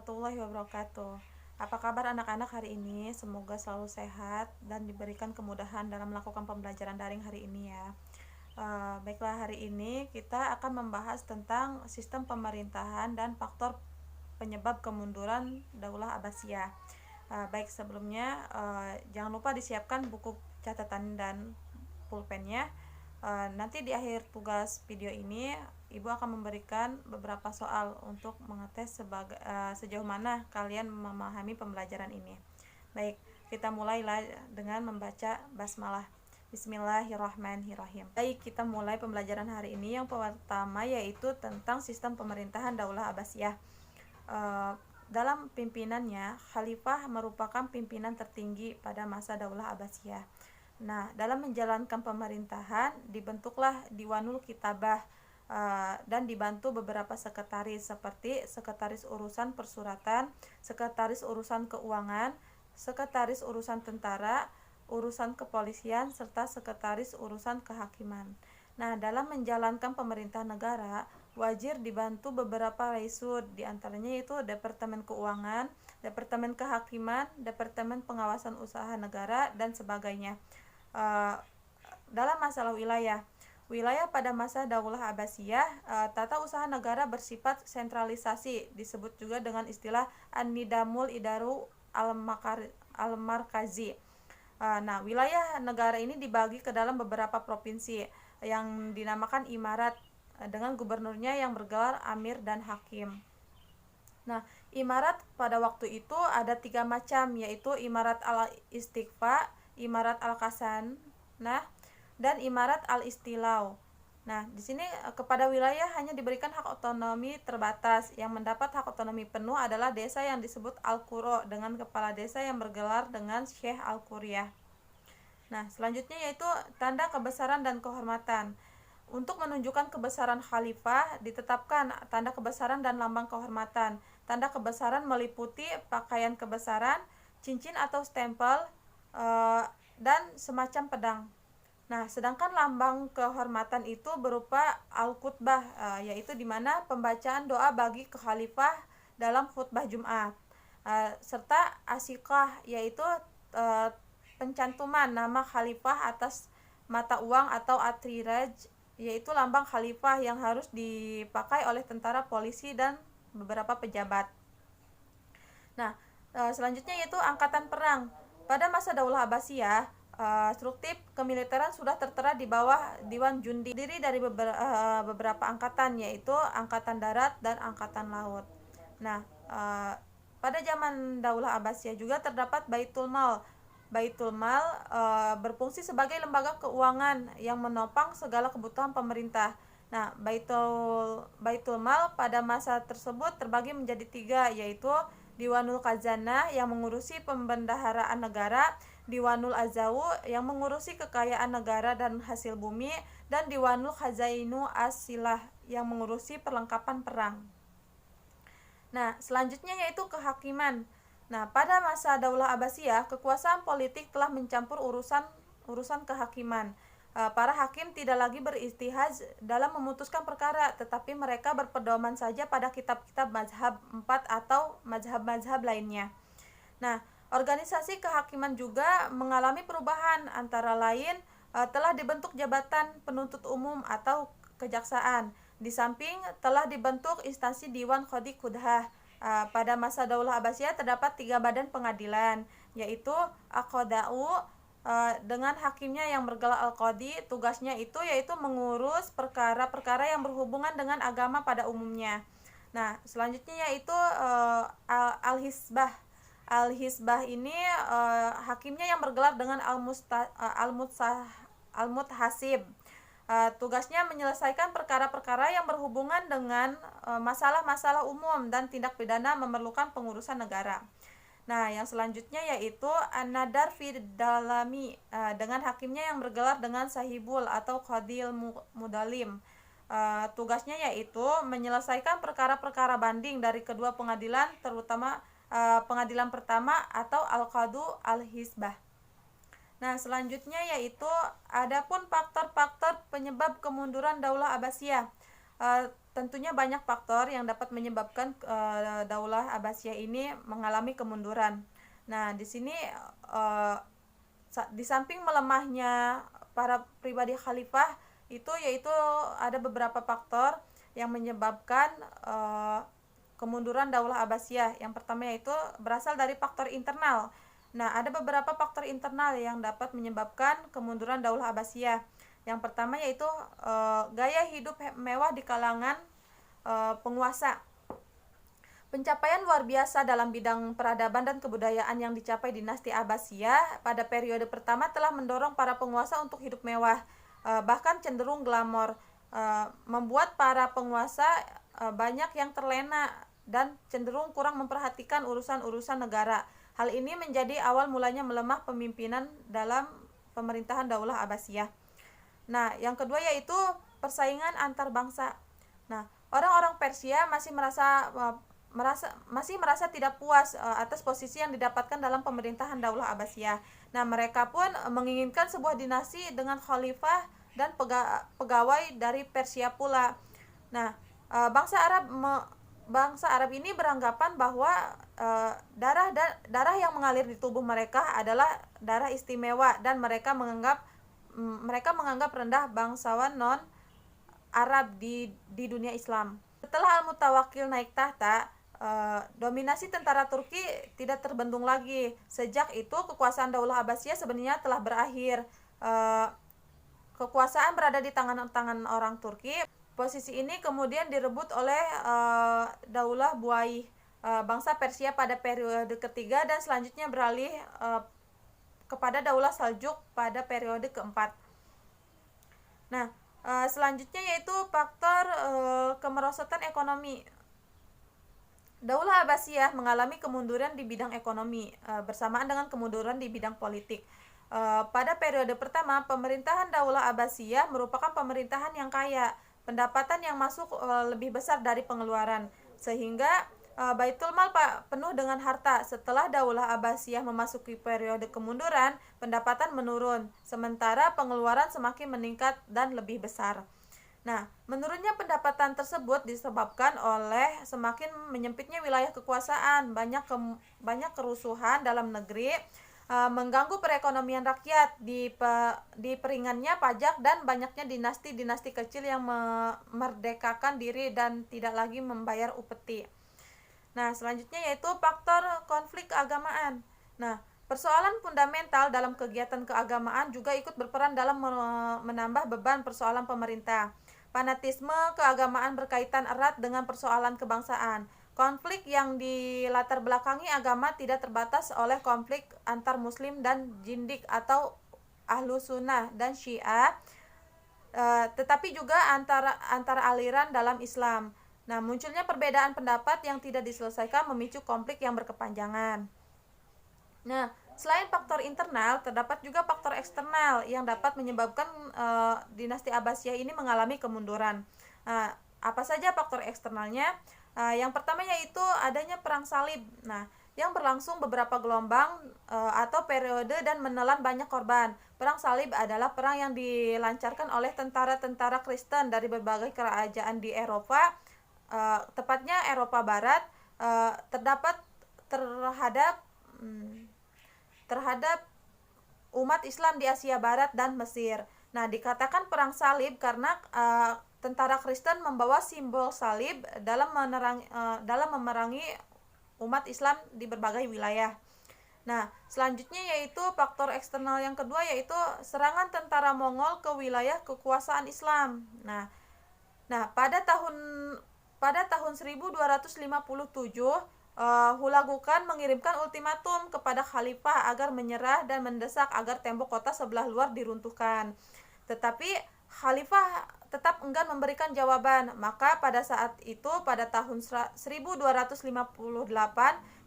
warahmatullahi wabarakatuh. Apa kabar anak-anak hari ini? Semoga selalu sehat dan diberikan kemudahan dalam melakukan pembelajaran daring hari ini ya. Baiklah, hari ini kita akan membahas tentang sistem pemerintahan dan faktor penyebab kemunduran Daulah Abbasiyah. Baik, sebelumnya jangan lupa disiapkan buku catatan dan pulpennya. Nanti di akhir tugas video ini Ibu akan memberikan beberapa soal untuk mengetes sejauh mana kalian memahami pembelajaran ini. Baik, kita mulailah dengan membaca basmalah. Bismillahirrahmanirrahim. Baik, kita mulai pembelajaran hari ini. Yang pertama yaitu tentang sistem pemerintahan Daulah Abbasiyah. Dalam pimpinannya, khalifah merupakan pimpinan tertinggi pada masa Daulah Abbasiyah. Nah, dalam menjalankan pemerintahan dibentuklah Diwanul Kitabah dan dibantu beberapa sekretaris seperti sekretaris urusan persuratan, sekretaris urusan keuangan, sekretaris urusan tentara, urusan kepolisian, serta sekretaris urusan kehakiman. Nah, dalam menjalankan pemerintahan negara, wajib dibantu beberapa raisud, diantaranya yaitu Departemen Keuangan, Departemen Kehakiman, Departemen Pengawasan Usaha Negara, dan sebagainya. Dalam masalah wilayah pada masa Daulah Abbasiyah, tata usaha negara bersifat sentralisasi, disebut juga dengan istilah An-Nidamul Idaru Al-Markazi. Nah, wilayah negara ini dibagi ke dalam beberapa provinsi yang dinamakan imarat, dengan gubernurnya yang bergelar amir dan hakim. Nah, imarat pada waktu itu ada 3 macam, yaitu imarat al-istiqfa, imarat al-kasanah, dan imarat al-istilau. Nah, di sini kepada wilayah hanya diberikan hak otonomi terbatas. Yang mendapat hak otonomi penuh adalah desa yang disebut al-quro dengan kepala desa yang bergelar dengan syekh al-quryah. Nah, selanjutnya yaitu tanda kebesaran dan kehormatan. Untuk menunjukkan kebesaran khalifah ditetapkan tanda kebesaran dan lambang kehormatan. Tanda kebesaran meliputi pakaian kebesaran, cincin atau stempel, dan semacam pedang. Nah, sedangkan lambang kehormatan itu berupa al-khutbah, yaitu di mana pembacaan doa bagi khalifah dalam khutbah Jumat, serta asikah, yaitu pencantuman nama khalifah atas mata uang atau atriraj, yaitu lambang khalifah yang harus dipakai oleh tentara, polisi, dan beberapa pejabat. Nah, selanjutnya yaitu angkatan perang. Pada masa Daulah Abbasiyah, struktur kemiliteran sudah tertera di bawah Diwan Jundi, terdiri dari beberapa angkatan, yaitu angkatan darat dan angkatan laut. Nah, pada zaman Daulah Abbasiyah juga terdapat Baitul Mal. Baitul Mal berfungsi sebagai lembaga keuangan yang menopang segala kebutuhan pemerintah. Nah, Baitul Mal pada masa tersebut terbagi menjadi 3, yaitu Diwanul Khazanah yang mengurusi pembendaharaan negara, Diwanul Azawu yang mengurusi kekayaan negara dan hasil bumi, dan Diwanul Khazainu As-Silah yang mengurusi perlengkapan perang. Nah, selanjutnya yaitu kehakiman. Nah, pada masa Daulah Abbasiyah, kekuasaan politik telah mencampur urusan kehakiman. Para hakim tidak lagi beristihad dalam memutuskan perkara, tetapi mereka berpedoman saja pada kitab-kitab mazhab 4 atau mazhab-mazhab lainnya. Nah, organisasi kehakiman juga mengalami perubahan, antara lain telah dibentuk jabatan penuntut umum atau kejaksaan. Di samping telah dibentuk instansi Diwan Qadhi Qudhah. Pada masa Daulah Abbasiyah terdapat 3 badan pengadilan, yaitu Aqda'u, dengan hakimnya yang bergelar al-qadhi. Tugasnya itu yaitu mengurus perkara-perkara yang berhubungan dengan agama pada umumnya. Nah, selanjutnya yaitu al-hisbah. Al-hisbah ini hakimnya yang bergelar dengan al-muthasib. Tugasnya menyelesaikan perkara-perkara yang berhubungan dengan masalah-masalah umum dan tindak pidana memerlukan pengurusan negara. Nah, yang selanjutnya yaitu An-Nadar fi Dalami, dengan hakimnya yang bergelar dengan Sahibul atau Qadil Mudalim. Tugasnya yaitu menyelesaikan perkara-perkara banding dari kedua pengadilan, terutama pengadilan pertama atau Al-Qadu Al-Hisbah. Nah, selanjutnya yaitu adapun faktor-faktor penyebab kemunduran Daulah Abbasiyah. tentunya banyak faktor yang dapat menyebabkan Daulah Abbasiyah ini mengalami kemunduran. Nah, di sini di samping melemahnya para pribadi khalifah itu, yaitu ada beberapa faktor yang menyebabkan kemunduran Daulah Abbasiyah. Yang pertama yaitu berasal dari faktor internal. Nah, ada beberapa faktor internal yang dapat menyebabkan kemunduran Daulah Abbasiyah. Yang pertama yaitu gaya hidup mewah di kalangan penguasa. Pencapaian luar biasa dalam bidang peradaban dan kebudayaan yang dicapai dinasti Abbasiyah pada periode pertama telah mendorong para penguasa untuk hidup mewah, bahkan cenderung glamor, membuat para penguasa banyak yang terlena dan cenderung kurang memperhatikan urusan-urusan negara. Hal ini menjadi awal mulanya melemah pemimpinan dalam pemerintahan Daulah Abbasiyah. Nah, yang kedua yaitu persaingan antar bangsa. Nah, orang-orang Persia masih merasa tidak puas atas posisi yang didapatkan dalam pemerintahan Daulah Abbasiyah. Nah, mereka pun menginginkan sebuah dinasti dengan khalifah dan pegawai dari Persia pula. Nah, bangsa Arab ini beranggapan bahwa darah yang mengalir di tubuh mereka adalah darah istimewa, dan mereka menganggap rendah bangsawan non Arab di dunia Islam. Setelah Al-Mutawakkil naik tahta, dominasi tentara Turki tidak terbendung lagi. Sejak itu kekuasaan Daulah Abbasiyah sebenarnya telah berakhir. Kekuasaan berada di tangan orang Turki. Posisi ini kemudian direbut oleh Daulah Buaih, bangsa Persia pada periode ketiga, dan selanjutnya beralih kepada Daulah Saljuk pada periode keempat. Nah, selanjutnya yaitu faktor kemerosotan ekonomi. Daulah Abbasiyah mengalami kemunduran di bidang ekonomi bersamaan dengan kemunduran di bidang politik. Pada periode pertama, pemerintahan Daulah Abbasiyah merupakan pemerintahan yang kaya, pendapatan yang masuk lebih besar dari pengeluaran, sehingga Baitul Mal penuh dengan harta. Setelah Daulah Abbasiyah memasuki periode kemunduran, pendapatan menurun, sementara pengeluaran semakin meningkat dan lebih besar. Nah, menurunnya pendapatan tersebut disebabkan oleh semakin menyempitnya wilayah kekuasaan, banyak kerusuhan dalam negeri, mengganggu perekonomian rakyat, diperingannya pajak, dan banyaknya dinasti-dinasti kecil yang memerdekakan diri dan tidak lagi membayar upeti. Nah, selanjutnya yaitu faktor konflik keagamaan. Nah, persoalan fundamental dalam kegiatan keagamaan juga ikut berperan dalam menambah beban persoalan pemerintah. Fanatisme keagamaan berkaitan erat dengan persoalan kebangsaan. Konflik yang dilatar belakangi agama tidak terbatas oleh konflik antar Muslim dan Jindik atau Ahlu Sunnah dan Syiah, tetapi juga antara aliran dalam Islam. Nah, munculnya perbedaan pendapat yang tidak diselesaikan memicu konflik yang berkepanjangan. Nah, selain faktor internal, terdapat juga faktor eksternal yang dapat menyebabkan dinasti Abbasiyah ini mengalami kemunduran. Apa saja faktor eksternalnya? Yang pertama yaitu adanya perang salib. Nah, yang berlangsung beberapa gelombang atau periode dan menelan banyak korban. Perang salib adalah perang yang dilancarkan oleh tentara-tentara Kristen dari berbagai kerajaan di Eropa, tepatnya Eropa Barat, terhadap umat Islam di Asia Barat dan Mesir. Nah, dikatakan perang salib karena tentara Kristen membawa simbol salib dalam memerangi umat Islam di berbagai wilayah. Nah, selanjutnya yaitu faktor eksternal yang kedua yaitu serangan tentara Mongol ke wilayah kekuasaan Islam. Nah, pada tahun 1257 Hulagu Khan mengirimkan ultimatum kepada khalifah agar menyerah dan mendesak agar tembok kota sebelah luar diruntuhkan. Tetapi khalifah tetap enggan memberikan jawaban. Maka pada saat itu, pada tahun 1258,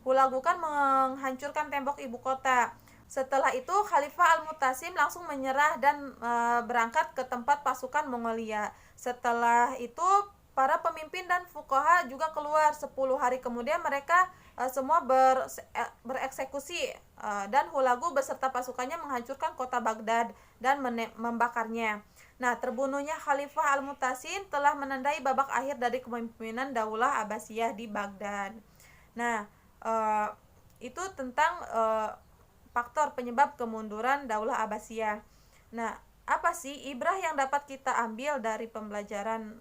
Hulagu Khan menghancurkan tembok ibu kota. Setelah itu, Khalifah Al-Mutasim langsung menyerah dan berangkat ke tempat pasukan Mongolia. Setelah itu, para pemimpin dan fuqaha juga keluar. 10 hari kemudian mereka semua bereksekusi, dan Hulagu beserta pasukannya menghancurkan kota Baghdad dan membakarnya. Nah, terbunuhnya Khalifah Al-Mutasim telah menandai babak akhir dari kepemimpinan Daulah Abbasiyah di Baghdad. Nah, itu tentang faktor penyebab kemunduran Daulah Abbasiyah. Nah, apa sih ibrah yang dapat kita ambil dari pembelajaran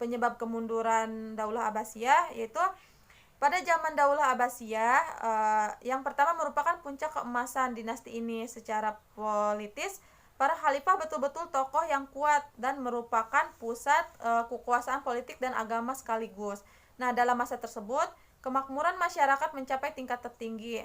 penyebab kemunduran Daulah Abbasiyah? Yaitu pada zaman Daulah Abbasiyah, yang pertama merupakan puncak keemasan dinasti ini. Secara politis, para khalifah betul-betul tokoh yang kuat dan merupakan pusat kekuasaan politik dan agama sekaligus. Nah, dalam masa tersebut, kemakmuran masyarakat mencapai tingkat tertinggi.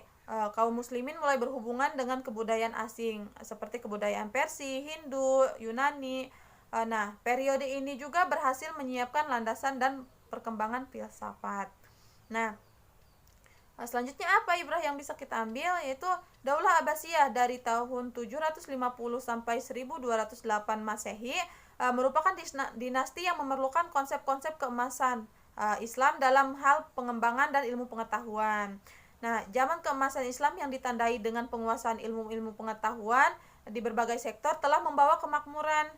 Kaum muslimin mulai berhubungan dengan kebudayaan asing seperti kebudayaan Persia, Hindu, Yunani. Nah, periode ini juga berhasil menyiapkan landasan dan perkembangan filsafat. Nah, selanjutnya apa ibrah yang bisa kita ambil? Yaitu Daulah Abbasiyah dari tahun 750 sampai 1208 Masehi merupakan dinasti yang memerlukan konsep-konsep keemasan Islam dalam hal pengembangan dan ilmu pengetahuan. Nah, zaman keemasan Islam yang ditandai dengan penguasaan ilmu-ilmu pengetahuan di berbagai sektor telah membawa kemakmuran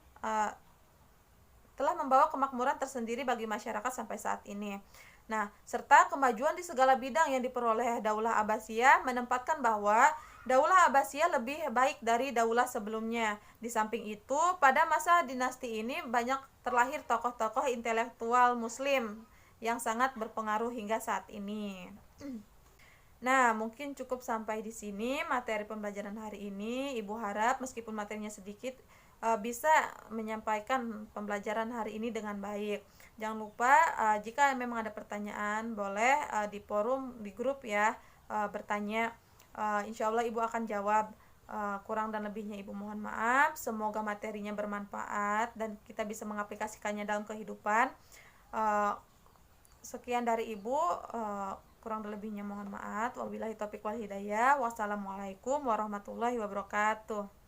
tersendiri bagi masyarakat sampai saat ini. Nah, serta kemajuan di segala bidang yang diperoleh Daulah Abbasiyah menempatkan bahwa Daulah Abbasiyah lebih baik dari daulah sebelumnya. Di samping itu, pada masa dinasti ini banyak terlahir tokoh-tokoh intelektual muslim yang sangat berpengaruh hingga saat ini. Nah, mungkin cukup sampai di sini materi pembelajaran hari ini. Ibu harap meskipun materinya sedikit bisa menyampaikan pembelajaran hari ini dengan baik. Jangan lupa jika memang ada pertanyaan boleh di forum, di grup ya, bertanya. Insya Allah Ibu akan jawab. Kurang dan lebihnya Ibu mohon maaf. Semoga materinya bermanfaat dan kita bisa mengaplikasikannya dalam kehidupan. Sekian dari Ibu. Kurang dan lebihnya mohon maaf. Wabillahi taufiq wal hidayah. Wassalamualaikum warahmatullahi wabarakatuh.